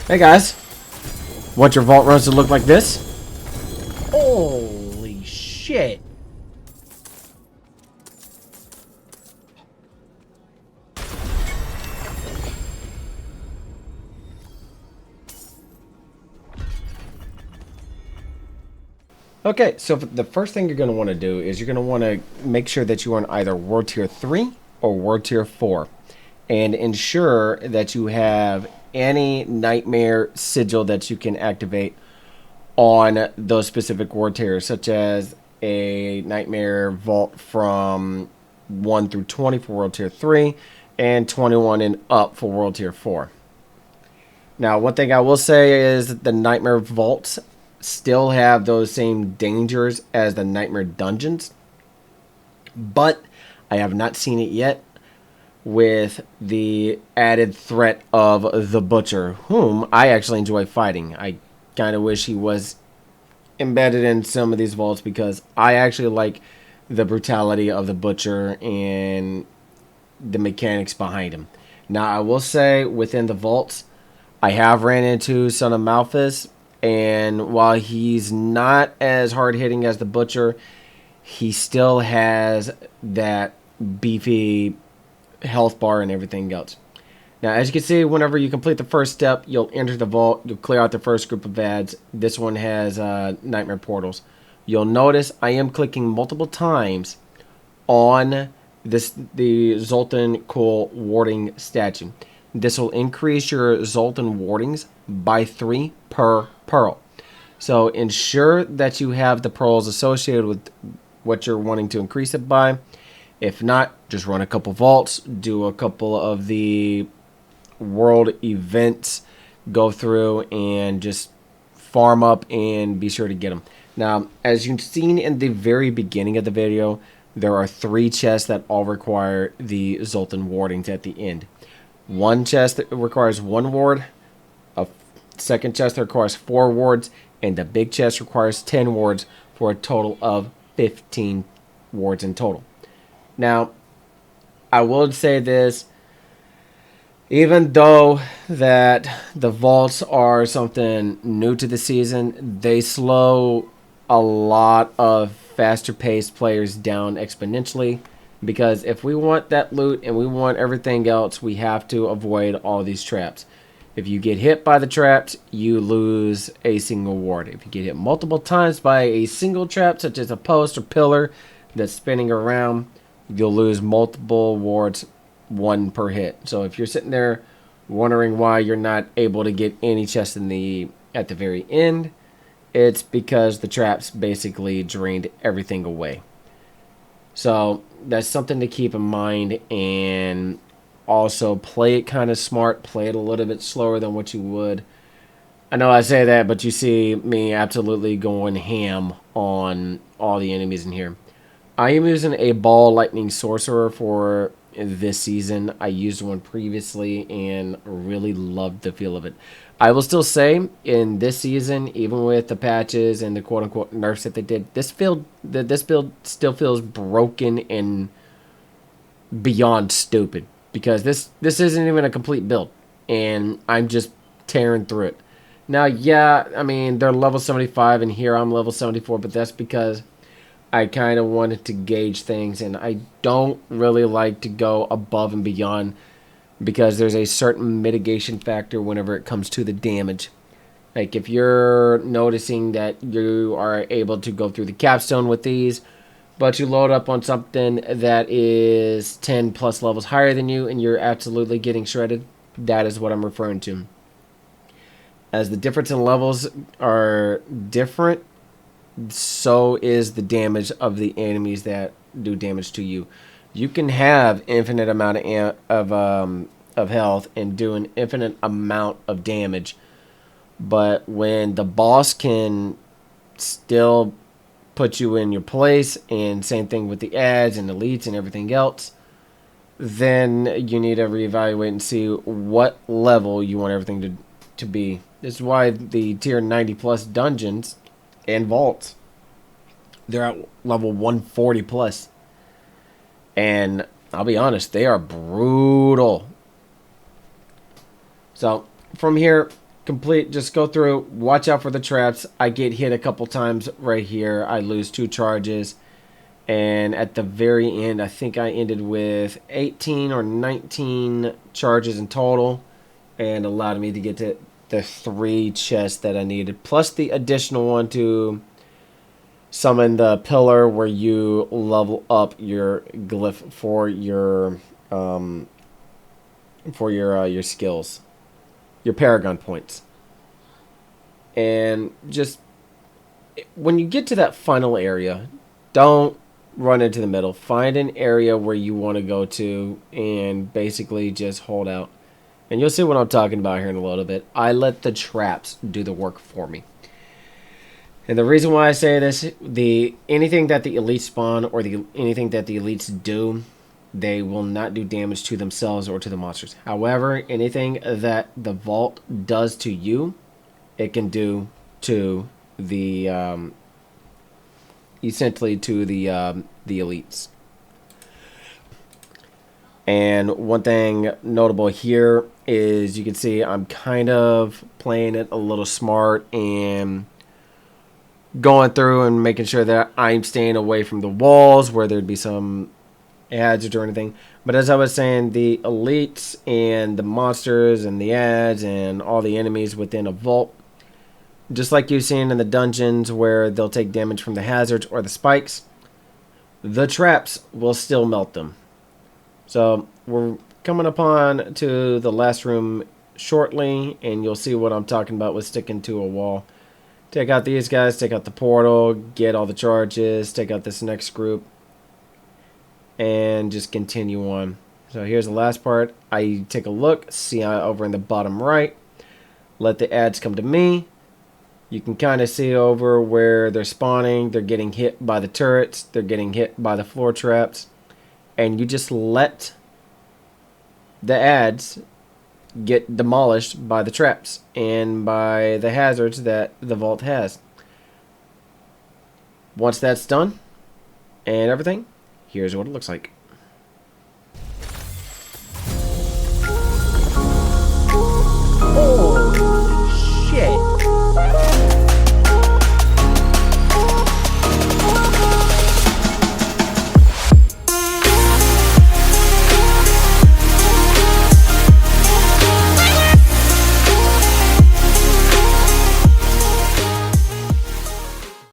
Hey guys, want your vault runs to look like this? Holy shit. Okay, so the first thing you're going to want to do is you're going to want to make sure that you are in either World Tier 3 or World Tier 4. And ensure that you have any Nightmare Sigil that you can activate on those specific World Tiers, such as a Nightmare Vault from 1 through 20 for World Tier 3 and 21 and up for World Tier 4. Now, one thing I will say is the Nightmare Vaults still have those same dangers as the Nightmare Dungeons, but I have not seen it yet with the added threat of the Butcher, whom I actually enjoy fighting. I kind of wish he was embedded in some of these vaults because I actually like the brutality of the Butcher and the mechanics behind him. Now, I will say within the vaults, I have ran into Son of Malphus, and while he's not as hard hitting as the Butcher, he still has that beefy health bar and everything else. Now, as you can see, whenever you complete the first step, you'll enter the vault. You'll clear out the first group of ads. This one has nightmare portals. You'll notice I am clicking multiple times on the Zoltun Cool warding statue. This will increase your Zoltun wardings by 3 per pearl. So ensure that you have the pearls associated with what you're wanting to increase it by. If not, just run a couple vaults, do a couple of the world events, go through and just farm up and be sure to get them. Now, as you've seen in the very beginning of the video, there are 3 chests that all require the Zoltun wardings at the end. One chest that requires 1 ward, a second chest that requires 4 wards, and the big chest requires 10 wards for a total of 15 wards in total. Now, I will say this, even though that the vaults are something new to the season, they slow a lot of faster paced players down exponentially, because if we want that loot and we want everything else, we have to avoid all these traps. If you get hit by the traps, you lose a single ward. If you get hit multiple times by a single trap, such as a post or pillar that's spinning around, you'll lose multiple wards, 1 per hit. So if you're sitting there wondering why you're not able to get any chests at the very end, it's because the traps basically drained everything away. So that's something to keep in mind, and also play it kind of smart, play it a little bit slower than what you would. I know I say that, but you see me absolutely going ham on all the enemies in here. I am using a ball lightning sorcerer for this season. I used one previously and really loved the feel of it. I will still say in this season, even with the patches and the quote unquote nerfs that they did, this build still feels broken and beyond stupid, because this isn't even a complete build and I'm just tearing through it. Now, yeah, I mean, they're level 75 and here I'm level 74, but that's because I kind of wanted to gauge things, and I don't really like to go above and beyond because there's a certain mitigation factor whenever it comes to the damage. Like if you're noticing that you are able to go through the capstone with these, but you load up on something that is 10 plus levels higher than you and you're absolutely getting shredded, that is what I'm referring to. As the difference in levels are different, so is the damage of the enemies that do damage to you. You can have infinite amount of health and do an infinite amount of damage, but when the boss can still put you in your place, and same thing with the ads and elites and everything else, then you need to reevaluate and see what level you want everything to be. This is why the tier 90 plus dungeons and vaults, they're at level 140 plus, and I'll be honest, they are brutal. So from here, just go through, watch out for the traps. I get hit a couple times right here. I lose 2 charges. And at the very end, I think I ended with 18 or 19 charges in total, and allowed me to get to the 3 chests that I needed, plus the additional one to summon the pillar where you level up your glyph for your skills, your paragon points. And just when you get to that final area, don't run into the middle. Find an area where you want to go to and basically just hold out. And you'll see what I'm talking about here in a little bit. I let the traps do the work for me. And the reason why I say this, anything that the elites spawn or anything that the elites do, they will not do damage to themselves or to the monsters. However, anything that the vault does to you, it can do to the essentially to the elites. And one thing notable here is you can see I'm kind of playing it a little smart and going through and making sure that I'm staying away from the walls where there'd be some ads or anything. But as I was saying, the elites and the monsters and the ads and all the enemies within a vault, just like you've seen in the dungeons where they'll take damage from the hazards or the spikes, the traps will still melt them. So we're coming upon to the last room shortly, and you'll see what I'm talking about with sticking to a wall. Take out these guys, take out the portal, get all the charges, take out this next group, and just continue on. So here's the last part. I take a look, see over in the bottom right, let the ads come to me. You can kind of see over where they're spawning. They're getting hit by the turrets. They're getting hit by the floor traps. And you just let the ads get demolished by the traps and by the hazards that the vault has. Once that's done and everything, here's what it looks like.